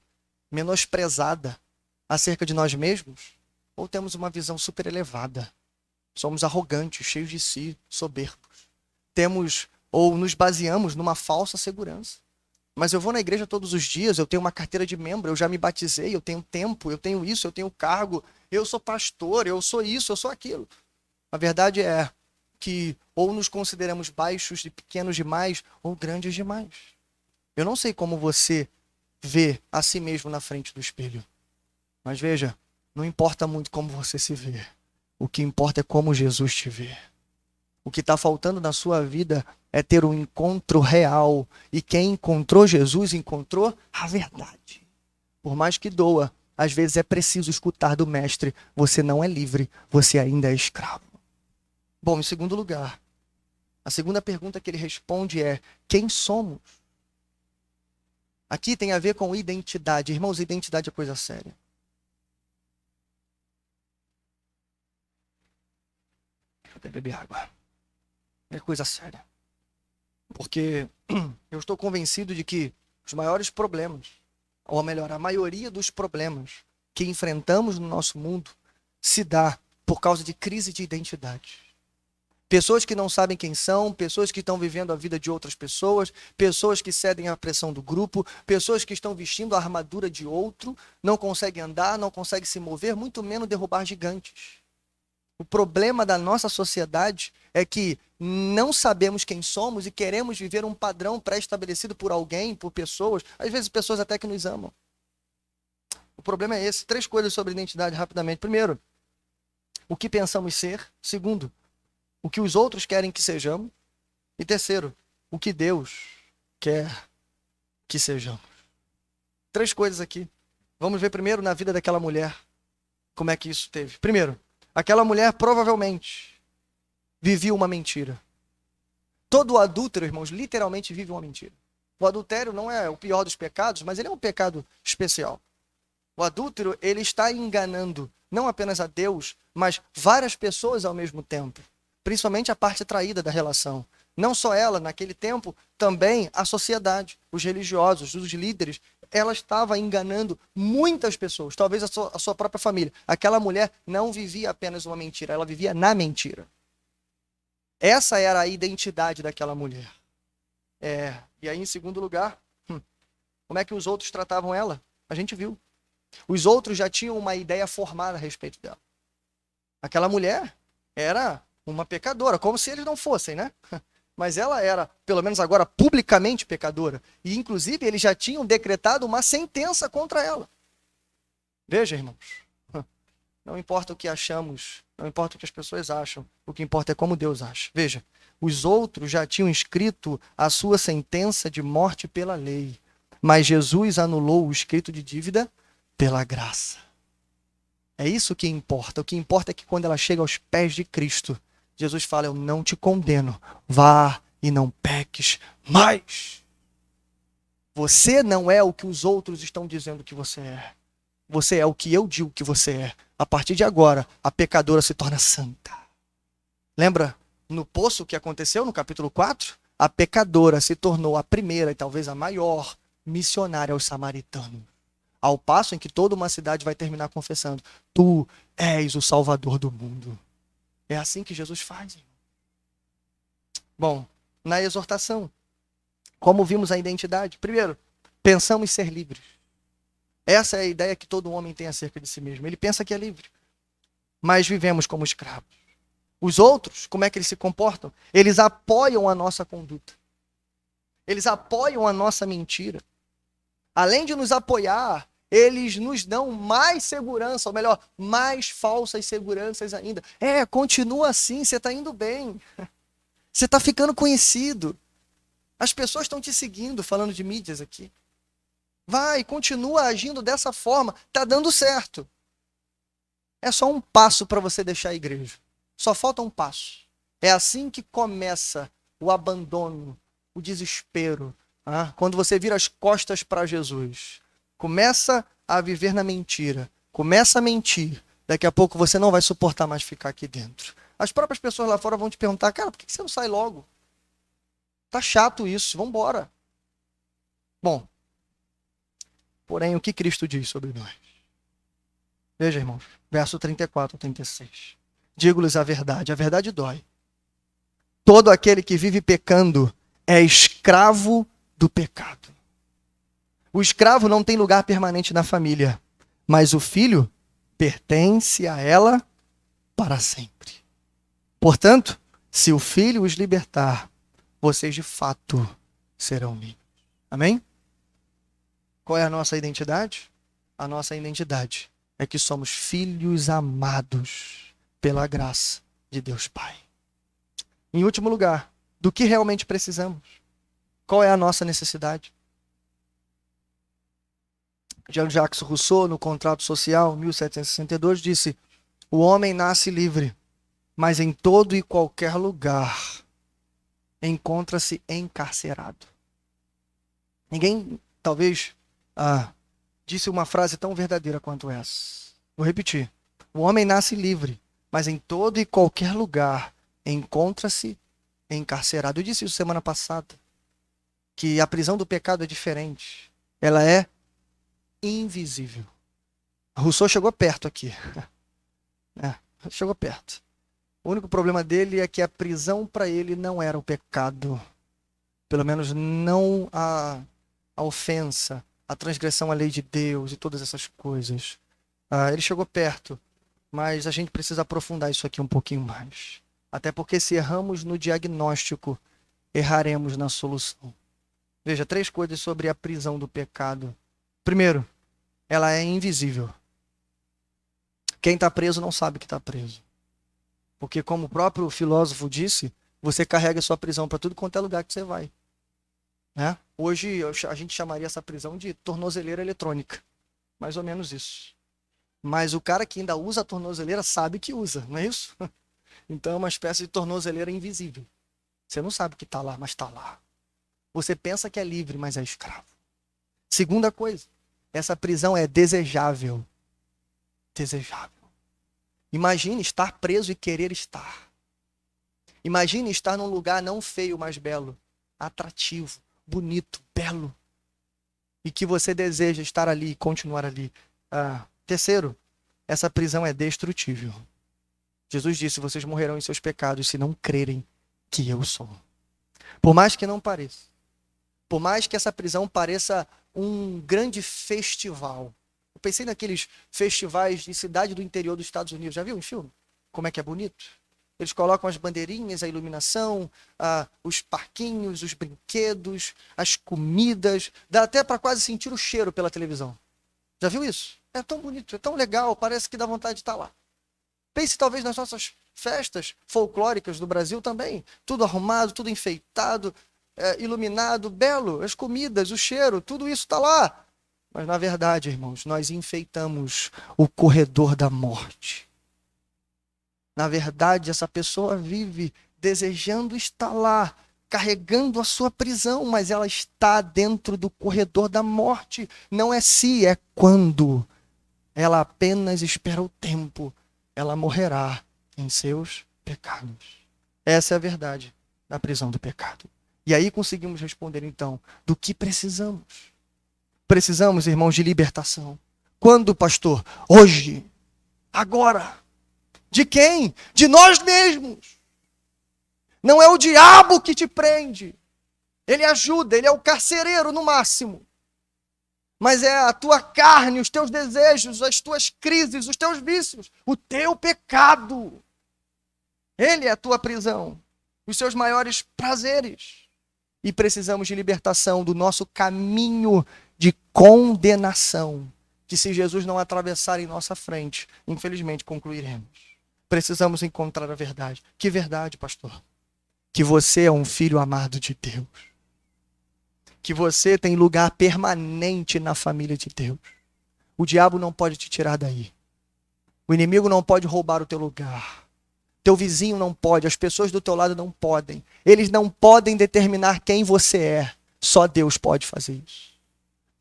menosprezada acerca de nós mesmos, ou temos uma visão super elevada. Somos arrogantes, cheios de si, soberbos. Temos ou nos baseamos numa falsa segurança. Mas eu vou na igreja todos os dias, eu tenho uma carteira de membro, eu já me batizei, eu tenho tempo, eu tenho isso, eu tenho cargo, eu sou pastor, eu sou isso, eu sou aquilo. A verdade é que ou nos consideramos baixos e pequenos demais, ou grandes demais. Eu não sei como você vê a si mesmo na frente do espelho. Mas veja, não importa muito como você se vê. O que importa é como Jesus te vê. O que está faltando na sua vida é ter um encontro real. E quem encontrou Jesus, encontrou a verdade. Por mais que doa, às vezes é preciso escutar do mestre, você não é livre, você ainda é escravo. Bom, em segundo lugar, a segunda pergunta que ele responde é, quem somos? Aqui tem a ver com identidade. Irmãos, identidade é coisa séria. Deixa eu até beber água. É coisa séria. Porque eu estou convencido de que os maiores problemas, ou melhor, a maioria dos problemas que enfrentamos no nosso mundo se dá por causa de crise de identidade. Pessoas que não sabem quem são, pessoas que estão vivendo a vida de outras pessoas, pessoas que cedem à pressão do grupo, pessoas que estão vestindo a armadura de outro, não conseguem andar, não conseguem se mover, muito menos derrubar gigantes. O problema da nossa sociedade é que não sabemos quem somos e queremos viver um padrão pré-estabelecido por alguém, por pessoas, às vezes pessoas até que nos amam. O problema é esse. 3 coisas sobre identidade rapidamente. Primeiro, o que pensamos ser. Segundo, o que os outros querem que sejamos. E terceiro, o que Deus quer que sejamos. 3 coisas aqui. Vamos ver primeiro na vida daquela mulher, como é que isso teve. Primeiro, aquela mulher provavelmente vivia uma mentira. Todo adúltero, irmãos, literalmente vive uma mentira. O adultério não é o pior dos pecados, mas ele é um pecado especial. O adúltero, ele está enganando não apenas a Deus, mas várias pessoas ao mesmo tempo. Principalmente a parte traída da relação. Não só ela, naquele tempo, também a sociedade, os religiosos, os líderes. Ela estava enganando muitas pessoas, talvez a sua própria família. Aquela mulher não vivia apenas uma mentira, ela vivia na mentira. Essa era a identidade daquela mulher. E aí, em segundo lugar, como é que os outros tratavam ela? A gente viu. Os outros já tinham uma ideia formada a respeito dela. Aquela mulher era uma pecadora, como se eles não fossem, né? Mas ela era, pelo menos agora, publicamente pecadora. E, inclusive, eles já tinham decretado uma sentença contra ela. Veja, irmãos. Não importa o que achamos, não importa o que as pessoas acham, o que importa é como Deus acha. Veja, os outros já tinham escrito a sua sentença de morte pela lei, mas Jesus anulou o escrito de dívida pela graça. É isso que importa. O que importa é que quando ela chega aos pés de Cristo, Jesus fala: eu não te condeno, vá e não peques mais. Você não é o que os outros estão dizendo que você é. Você é o que eu digo que você é. A partir de agora, a pecadora se torna santa. Lembra no poço que aconteceu no capítulo 4? A pecadora se tornou a primeira e talvez a maior missionária aos samaritanos. Ao passo em que toda uma cidade vai terminar confessando: tu és o Salvador do mundo. É assim que Jesus faz. Bom, na exortação, como vimos a identidade? Primeiro, pensamos ser livres. Essa é a ideia que todo homem tem acerca de si mesmo. Ele pensa que é livre, mas vivemos como escravos. Os outros, como é que eles se comportam? Eles apoiam a nossa conduta. Eles apoiam a nossa mentira. Além de nos apoiar, eles nos dão mais segurança, ou melhor, mais falsas seguranças ainda. Continua assim, você está indo bem. Você está ficando conhecido. As pessoas estão te seguindo, falando de mídias aqui. Vai, continua agindo dessa forma, está dando certo. É só um passo para você deixar a igreja. Só falta um passo. É assim que começa o abandono, o desespero. Quando você vira as costas para Jesus. Começa a viver na mentira. Começa a mentir. Daqui a pouco você não vai suportar mais ficar aqui dentro. As próprias pessoas lá fora vão te perguntar: cara, por que você não sai logo? Tá chato isso, vamos embora. Bom, porém, o que Cristo diz sobre nós? Veja, irmãos, verso 34 a 36. Digo-lhes a verdade dói. Todo aquele que vive pecando é escravo do pecado. O escravo não tem lugar permanente na família, mas o filho pertence a ela para sempre. Portanto, se o filho os libertar, vocês de fato serão livres. Amém? Qual é a nossa identidade? A nossa identidade é que somos filhos amados pela graça de Deus Pai. Em último lugar, do que realmente precisamos? Qual é a nossa necessidade? Jean-Jacques Rousseau, no Contrato Social, 1762, disse: o homem nasce livre, mas em todo e qualquer lugar encontra-se encarcerado. Ninguém, talvez, disse uma frase tão verdadeira quanto essa. Vou repetir. O homem nasce livre, mas em todo e qualquer lugar encontra-se encarcerado. Eu disse isso semana passada, que a prisão do pecado é diferente. Ela é invisível. Rousseau chegou perto aqui. Chegou perto. O único problema dele é que a prisão para ele não era o pecado. Pelo menos não a ofensa, a transgressão à lei de Deus e todas essas coisas. Ele chegou perto, mas a gente precisa aprofundar isso aqui um pouquinho mais. Até porque se erramos no diagnóstico, erraremos na solução. Veja, 3 coisas sobre a prisão do pecado. Primeiro, ela é invisível. Quem está preso não sabe que está preso. Porque, como o próprio filósofo disse, você carrega a sua prisão para tudo quanto é lugar que você vai. Né? Hoje a gente chamaria essa prisão de tornozeleira eletrônica. Mais ou menos isso. Mas o cara que ainda usa a tornozeleira sabe que usa, não é isso? Então é uma espécie de tornozeleira invisível. Você não sabe que está lá, mas está lá. Você pensa que é livre, mas é escravo. Segunda coisa, essa prisão é desejável. Desejável. Imagine estar preso e querer estar. Imagine estar num lugar não feio, mas belo, atrativo, bonito, belo. E que você deseja estar ali e continuar ali. Terceiro, essa prisão é destrutível. Jesus disse, vocês morrerão em seus pecados se não crerem que eu sou. Por mais que não pareça. Por mais que essa prisão pareça um grande festival. Eu pensei naqueles festivais de cidade do interior dos Estados Unidos. Já viu um filme? Como é que é bonito? Eles colocam as bandeirinhas, a iluminação, os parquinhos, os brinquedos, as comidas. Dá até para quase sentir o cheiro pela televisão. Já viu isso? É tão bonito, é tão legal, parece que dá vontade de estar lá. Pense talvez nas nossas festas folclóricas do Brasil também. Tudo arrumado, tudo enfeitado, iluminado, belo. As comidas, o cheiro, tudo isso está lá. Mas na verdade, irmãos, nós enfeitamos o corredor da morte. Na verdade, essa pessoa vive desejando estar lá, carregando a sua prisão, mas ela está dentro do corredor da morte. Não é se, é quando. Ela apenas espera o tempo. Ela morrerá em seus pecados. Essa é a verdade da prisão do pecado. E aí conseguimos responder, então, do que precisamos. Precisamos, irmãos, de libertação. Quando, pastor? Hoje. Agora. De quem? De nós mesmos. Não é o diabo que te prende. Ele ajuda, ele é o carcereiro no máximo. Mas é a tua carne, os teus desejos, as tuas crises, os teus vícios, o teu pecado. Ele é a tua prisão, os seus maiores prazeres. E precisamos de libertação do nosso caminho de condenação, que se Jesus não atravessar em nossa frente, infelizmente concluiremos. Precisamos encontrar a verdade. Que verdade, pastor? Que você é um filho amado de Deus. Que você tem lugar permanente na família de Deus. O diabo não pode te tirar daí. O inimigo não pode roubar o teu lugar. Teu vizinho não pode, as pessoas do teu lado não podem. Eles não podem determinar quem você é. Só Deus pode fazer isso.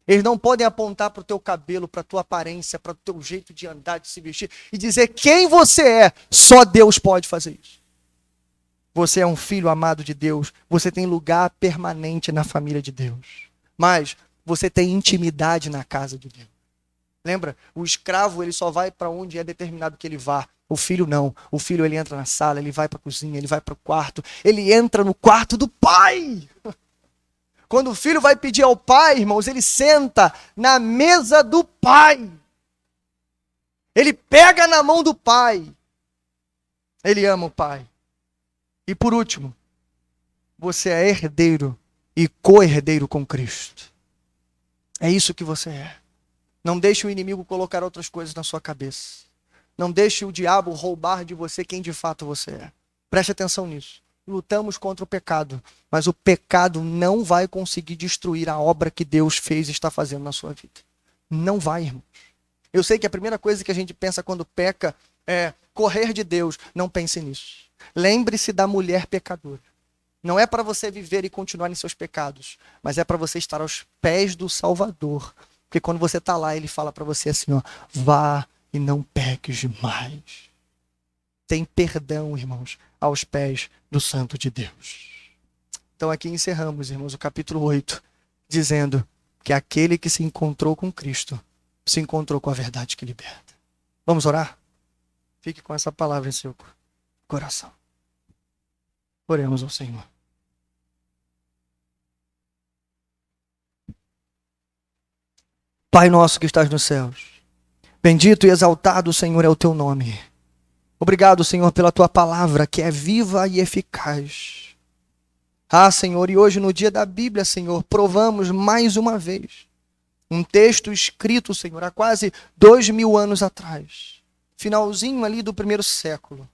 Eles não podem apontar para o teu cabelo, para a tua aparência, para o teu jeito de andar, de se vestir e dizer quem você é. Só Deus pode fazer isso. Você é um filho amado de Deus. Você tem lugar permanente na família de Deus. Mas você tem intimidade na casa de Deus. Lembra? O escravo ele só vai para onde é determinado que ele vá. O filho não. O filho ele entra na sala, ele vai para a cozinha, ele vai para o quarto. Ele entra no quarto do pai. Quando o filho vai pedir ao pai, irmãos, ele senta na mesa do pai. Ele pega na mão do pai. Ele ama o pai. E por último, você é herdeiro e co-herdeiro com Cristo. É isso que você é. Não deixe o inimigo colocar outras coisas na sua cabeça. Não deixe o diabo roubar de você quem de fato você é. Preste atenção nisso. Lutamos contra o pecado, mas o pecado não vai conseguir destruir a obra que Deus fez e está fazendo na sua vida. Não vai, irmãos. Eu sei que a primeira coisa que a gente pensa quando peca é correr de Deus. Não pense nisso. Lembre-se da mulher pecadora. Não é para você viver e continuar em seus pecados, mas é para você estar aos pés do Salvador. Porque quando você está lá, ele fala para você assim, ó, vá e não peques mais. Tem perdão, irmãos, aos pés do Santo de Deus. Então aqui encerramos, irmãos, o capítulo 8, dizendo que aquele que se encontrou com Cristo, se encontrou com a verdade que liberta. Vamos orar? Fique com essa palavra em seu coração. Oremos ao Senhor. Pai nosso que estás nos céus, bendito e exaltado, Senhor, é o teu nome. Obrigado, Senhor, pela tua palavra que é viva e eficaz. Senhor, e hoje no dia da Bíblia, Senhor, provamos mais uma vez um texto escrito, Senhor, há quase 2000 anos atrás, finalzinho ali do primeiro século.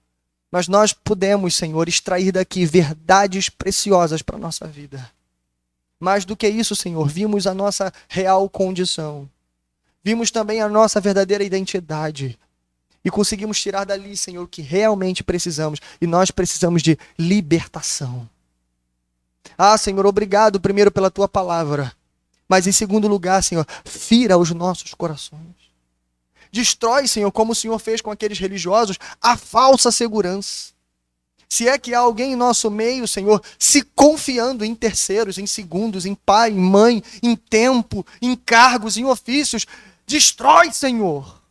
Mas nós pudemos, Senhor, extrair daqui verdades preciosas para a nossa vida. Mais do que isso, Senhor, vimos a nossa real condição. Vimos também a nossa verdadeira identidade. E conseguimos tirar dali, Senhor, o que realmente precisamos. E nós precisamos de libertação. Senhor, obrigado primeiro pela tua palavra. Mas em segundo lugar, Senhor, fira os nossos corações. Destrói, Senhor, como o Senhor fez com aqueles religiosos, a falsa segurança. Se é que há alguém em nosso meio, Senhor, se confiando em terceiros, em segundos, em pai, em mãe, em tempo, em cargos, em ofícios, destrói, Senhor.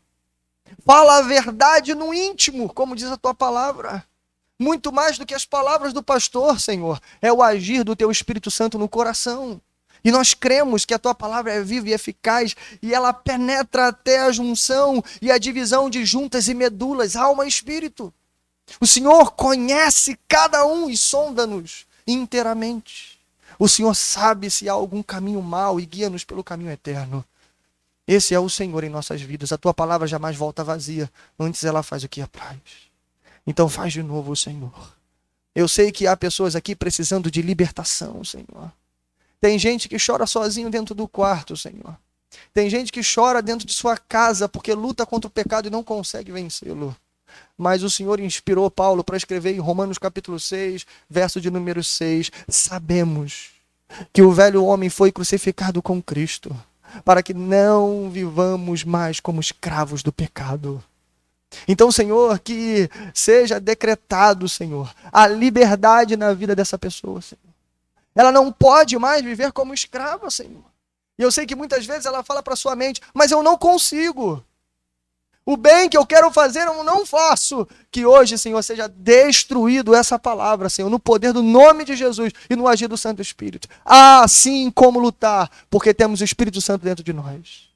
Fala a verdade no íntimo, como diz a tua palavra. Muito mais do que as palavras do pastor, Senhor, é o agir do teu Espírito Santo no coração. E nós cremos que a tua palavra é viva e eficaz e ela penetra até a junção e a divisão de juntas e medulas, alma e espírito. O Senhor conhece cada um e sonda-nos inteiramente. O Senhor sabe se há algum caminho mau e guia-nos pelo caminho eterno. Esse é o Senhor em nossas vidas. A tua palavra jamais volta vazia. Antes ela faz o que apraz. Então faz de novo, Senhor. Eu sei que há pessoas aqui precisando de libertação, Senhor. Tem gente que chora sozinho dentro do quarto, Senhor. Tem gente que chora dentro de sua casa porque luta contra o pecado e não consegue vencê-lo. Mas o Senhor inspirou Paulo para escrever em Romanos capítulo 6, verso de número 6. Sabemos que o velho homem foi crucificado com Cristo, para que não vivamos mais como escravos do pecado. Então, Senhor, que seja decretado, Senhor, a liberdade na vida dessa pessoa, Senhor. Ela não pode mais viver como escrava, Senhor. E eu sei que muitas vezes ela fala para sua mente, mas eu não consigo. O bem que eu quero fazer eu não faço. Que hoje, Senhor, seja destruído essa palavra, Senhor, no poder do nome de Jesus e no agir do Santo Espírito. Sim como lutar, porque temos o Espírito Santo dentro de nós.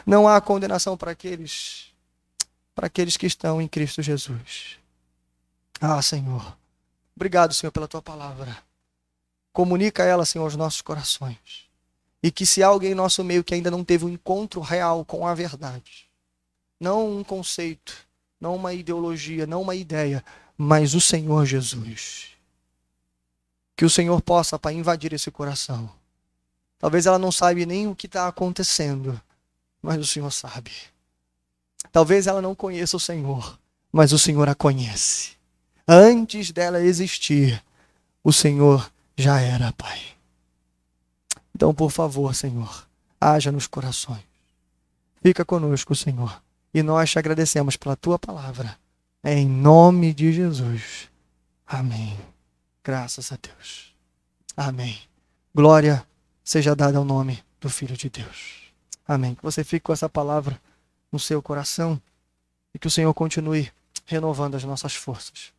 Não há condenação para aqueles que estão em Cristo Jesus. Senhor. Obrigado, Senhor, pela tua palavra. Comunica ela, Senhor, aos nossos corações. E que se há alguém em nosso meio que ainda não teve um encontro real com a verdade, não um conceito, não uma ideologia, não uma ideia, mas o Senhor Jesus. Que o Senhor possa, Pai, invadir esse coração. Talvez ela não saiba nem o que está acontecendo, mas o Senhor sabe. Talvez ela não conheça o Senhor, mas o Senhor a conhece. Antes dela existir, o Senhor já era, Pai. Então, por favor, Senhor, haja nos corações. Fica conosco, Senhor. E nós te agradecemos pela tua palavra. Em nome de Jesus. Amém. Graças a Deus. Amém. Glória seja dada ao nome do Filho de Deus. Amém. Que você fique com essa palavra no seu coração e que o Senhor continue renovando as nossas forças.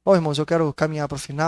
Bom, irmãos, eu quero caminhar para o final.